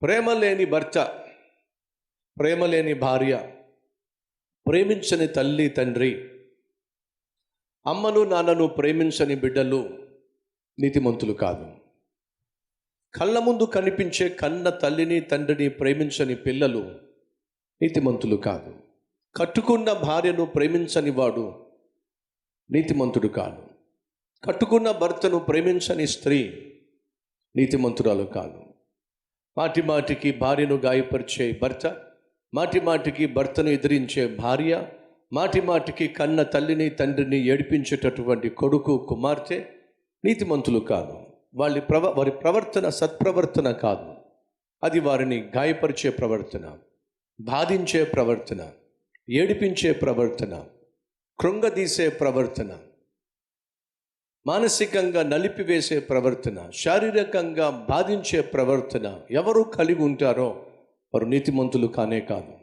ప్రేమ లేని భర్త, ప్రేమ లేని భార్య, ప్రేమించని తల్లి తండ్రి, అమ్మను నాన్నను ప్రేమించని బిడ్డలు నీతిమంతులు కాదు. కళ్ళ ముందు కనిపించే కన్న తల్లిని తండ్రిని ప్రేమించని పిల్లలు నీతిమంతులు కాదు. కట్టుకున్న భార్యను ప్రేమించని వాడు నీతిమంతుడు కాదు. కట్టుకున్న భర్తను ప్రేమించని స్త్రీ నీతిమంతురాలు కాదు. మాటి మాటికి భార్యను గాయపరిచే భర్త, మాటి మాటికి భర్తను ఎదిరించే భార్య, మాటి మాటికి కన్న తల్లిని తండ్రిని ఏడిపించేటటువంటి కొడుకు కుమార్తె నీతిమంతులు కాదు. వారి ప్రవర్తన సత్ప్రవర్తన కాదు. అది వారిని గాయపరిచే ప్రవర్తన, బాధించే ప్రవర్తన, ఏడిపించే ప్రవర్తన, కృంగదీసే ప్రవర్తన, మానసికంగా నలిపివేసే ప్రవర్తన, శారీరకంగా బాధించే ప్రవర్తన ఎవరు కలిగి ఉంటారో వారు నీతిమంతులు కానే కాదు.